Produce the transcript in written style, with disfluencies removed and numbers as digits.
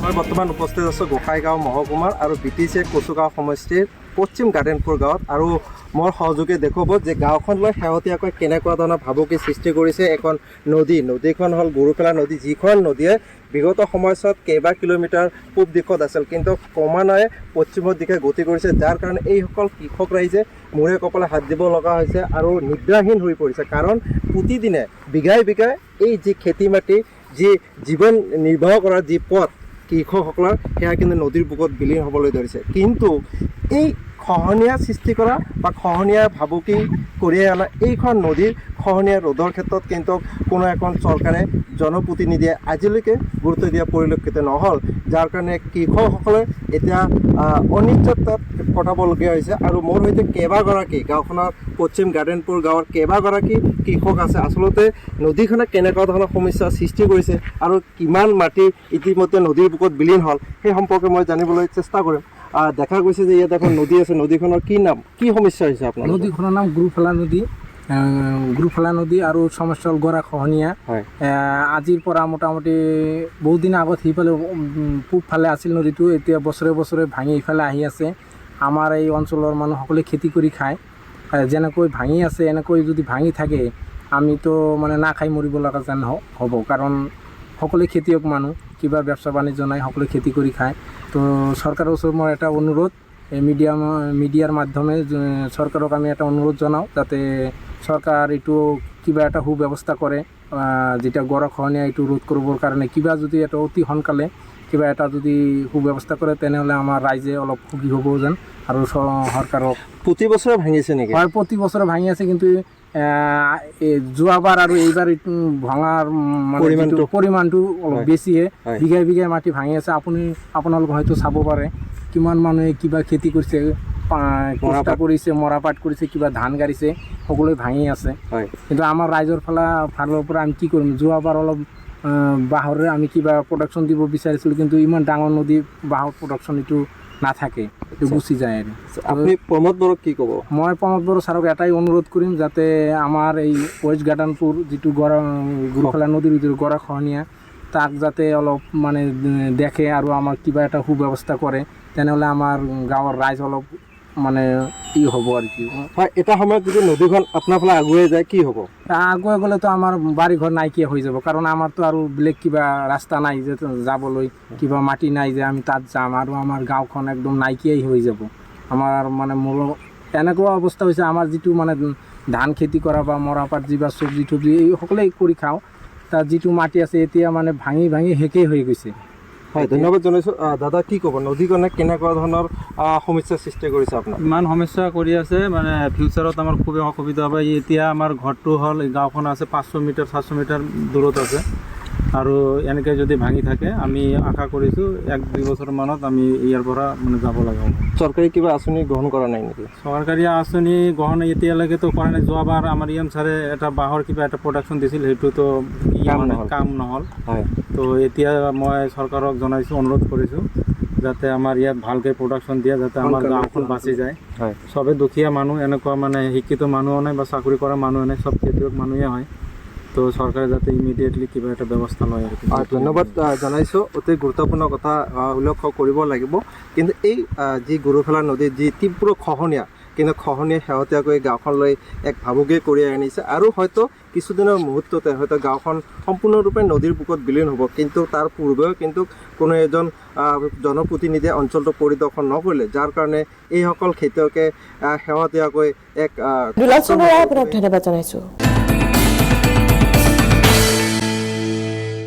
মই বৰ্তমান উপস্থিত আছোঁ গোসাইগাঁও মহকুমাৰ আৰু BTC কচুগাঁও সমষ্টিৰ পশ্চিম গাৰ্ডেনপুৰ গাঁৱত। আৰু মোৰ সহযোগে দেখুৱাব যে গাঁওখনলৈ শেহতীয়াকৈ কেনেকুৱা ধৰণৰ ভাবুকি সৃষ্টি কৰিছে এখন নদীখন হ'ল গৰুফেলা নদী, যিখন নদীয়ে বিগত সময়ছোৱাত কেইবা কিলোমিটাৰ পূব দিশত আছিল কিন্তু ক্ৰমান্বয়ে পশ্চিমৰ দিশে গতি কৰিছে, যাৰ কাৰণে এইসকল কৃষক ৰাইজে মূৰে কপালে হাত দিব লগা হৈছে আৰু নিদ্ৰাহীন হৈ পৰিছে। কাৰণ প্ৰতিদিনে বিঘাই বিঘাই এই যি খেতি মাটি, যি জীৱন নিৰ্বাহ কৰাৰ যি পথ কৃষকসকলৰ, সেয়া কিন্তু নদীৰ বুকুত বিলীন হ'বলৈ ধৰিছে। কিন্তু এই খহনীয়া সৃষ্টি কৰা বা খহনীয়া ভাবুকি কঢ়িয়াই অনা এইখন নদীৰ খহনীয়া ৰোধৰ ক্ষেত্ৰত কিন্তু কোনো এখন চৰকাৰে জনপ্ৰতিনিধিয়ে আজিলৈকে গুৰুত্ব দিয়া পৰিলক্ষিত নহ'ল, যাৰ কাৰণে কৃষকসকলে এতিয়া অনিশ্চয়তাত কটাবলগীয়া হৈছে। আৰু মোৰ সৈতে কেইবাগৰাকী গাঁওখনৰ পশ্চিম গাৰ্ডেনপুৰ গাঁৱৰ কেইবাগৰাকী কৃষক আছে। আচলতে নদীখনে কেনেকুৱা ধৰণৰ সমস্যাৰ সৃষ্টি কৰিছে আৰু কিমান মাটি ইতিমধ্যে নদীৰ বুকুত বিলীন হ'ল সেই সম্পৰ্কে মই জানিবলৈ চেষ্টা কৰিম। দেখা গৈছে যে ইয়াত এখন নদী আছে, নদীখনৰ কি নাম, কি সমস্যা হৈছে আপোনাৰ? নদীখনৰ নাম গুৰুফেলা নদী আৰু সমস্যা হ'ল গৰা খহনীয়া। আজিৰ পৰা মোটামুটি বহুত দিন আগত সিফালে পূবফালে আছিল নদীটো, এতিয়া বছৰে বছৰে ভাঙি ইফালে আহি আছে। আমাৰ এই অঞ্চলৰ মানুহসকলে খেতি কৰি খায়, যেনেকৈ ভাঙি আছে এনেকৈ যদি ভাঙি থাকে আমিতো মানে না খাই মৰিব লগা যেন হ'ব। কাৰণ সকলোৱে খেতিয়ক মানুহ, কিবা ব্যৱসা বাণিজ্য নাই, সকলোৱে খেতি কৰি খায়। তো চৰকাৰৰ ওচৰত মোৰ এটা অনুৰোধ, এই মিডিয়াৰ মাধ্যমে চৰকাৰক আমি এটা অনুৰোধ জনাওঁ যাতে চৰকাৰ এইটো কিবা এটা সুব্যৱস্থা কৰে, যেতিয়া গৰাখহনীয়া এইটো ৰোধ কৰিবৰ কাৰণে কিবা যদি এটা অতি সোনকালে কিবা এটা যদি সুব্যৱস্থা কৰে তেনেহ'লে আমাৰ ৰাইজে অলপ সুখী হ'ব যেন। আৰু চৰকাৰক প্ৰতি বছৰে ভাঙিছে নেকি? হয়, প্ৰতি বছৰে ভাঙি আছে, কিন্তু যোৱাবাৰ আৰু এইবাৰ এইটো ভঙাৰ পৰিমাণটো অলপ বেছিয়ে, বিঘাই বিঘাই মাটি ভাঙি আছে। আপোনালোকে হয়তো চাব পাৰে কিমান মানুহে কিবা খেতি কৰিছে, কষ্ট কৰিছে, মৰাপাট কৰিছে, কিবা ধান গাড়িছে, সকলোৱে ভাঙি আছে। কিন্তু আমাৰ ৰাইজৰ ফালৰ পৰা আমি কি কৰিম, যোৱাবাৰ অলপ বাঁহৰে আমি কিবা প্ৰডাকশ্যন দিব বিচাৰিছিলোঁ, কিন্তু ইমান ডাঙৰ নদী বাঁহৰ প্ৰডাকশ্যন এইটো নাথাকে, এইটো গুচি যায়। আৰু আপুনি প্ৰমোদ বড়োক কি ক'ব? মই প্ৰমোদ বড়ো ছাৰক এটাই অনুৰোধ কৰিম যাতে আমাৰ এই ৱেষ্ট গাৰ্ডেনপুৰ যিটো গুৰুফেলা নদীৰ যিটো গৰাখহনীয়া, তাক যাতে অলপ মানে দেখে আৰু আমাৰ কিবা এটা সুব্যৱস্থা কৰে, তেনেহ'লে আমাৰ গাঁৱৰ ৰাইজ অলপ মানে ই হ'ব আৰু কি। হয়, এটা সময়ত যদি নদীখন আপোনাৰ ফালে আগুৱাই যায় কি হ'ব? আগুৱাই গ'লেতো আমাৰ বাৰী ঘৰ নাইকিয়া হৈ যাব, কাৰণ আমাৰতো আৰু বেলেগ কিবা ৰাস্তা নাই যে যাবলৈ, কিবা মাটি নাই যে আমি তাত যাম, আৰু আমাৰ গাঁওখন একদম নাইকিয়াই হৈ যাব। আমাৰ মানে এনেকুৱা অৱস্থা হৈছে, আমাৰ যিটো মানে ধান খেতি কৰা বা মৰাপাট যিবা চব্জি তব্জি এই সকলোৱে কৰি খাওঁ, তাত যিটো মাটি আছে এতিয়া মানে ভাঙি ভাঙি শেষেই হৈ গৈছে। হয়, ধন্যবাদ জনাইছোঁ। দাদা কি ক'ব, নদীখনে কেনেকুৱা ধৰণৰ সমস্যাৰ সৃষ্টি কৰিছে আপোনাৰ? ইমান সমস্যা কৰি আছে, মানে ফিউচাৰত আমাৰ খুবেই অসুবিধা হ'ব। এতিয়া আমাৰ ঘৰটো হ'ল, গাঁওখন আছে 500 মিটাৰ 700 মিটাৰ দূৰত আছে, আৰু এনেকৈ যদি ভাঙি থাকে আমি আশা কৰিছোঁ 1-2 বছৰমানত আমি ইয়াৰ পৰা মানে যাব লগা হ'ব। চৰকাৰী কিবা আঁচনি গ্ৰহণ কৰা নাই নেকি? চৰকাৰী আঁচনি গ্ৰহণ এতিয়ালৈকেতো কৰা নাই। যোৱাবাৰ আমাৰ ছাৰে এটা বাঁহৰ কিবা এটা প্ৰডাকশ্যন দিছিল, সেইটোতো কাম নহ'ল। হয়, তো এতিয়া মই চৰকাৰক জনাইছোঁ, অনুৰোধ কৰিছোঁ যাতে আমাৰ ইয়াত ভালকৈ প্ৰডাকশ্যন দিয়ে, যাতে আমাৰ গাঁওখন বাচি যায়। হয়, চবেই দুখীয়া মানুহ, এনেকুৱা মানে শিক্ষিত মানুহো নাই বা চাকৰি কৰা মানুহ নাই, চব খেতিয়ক মানুহে হয়। তো চৰকাৰে যাতে ইমিডিয়েটলি কিবা এটা ব্যৱস্থা লয় আৰু। ধন্যবাদ জনাইছোঁ। অতি গুৰুত্বপূৰ্ণ কথা উল্লেখ কৰিব লাগিব। কিন্তু এই যি গুৰুফেলা নদীৰ যি তীব্ৰ খহনীয়া, কিন্তু খহনীয়া শেহতীয়াকৈ গাঁওখনলৈ এক ভাবুকি কঢ়িয়াই আনিছে, আৰু হয়তো কিছুদিনৰ মুহূৰ্ততে হয়তো গাঁওখন সম্পূৰ্ণৰূপে নদীৰ বুকুত বিলীন হ'ব। কিন্তু তাৰ পূৰ্বেও কিন্তু কোনো এজন জনপ্ৰতিনিধিয়ে অঞ্চলটো পৰিদৰ্শন নকৰিলে, যাৰ কাৰণে এইসকল খেতিয়কে শেহতীয়াকৈ এক ধন্যবাদ জনাইছোঁ।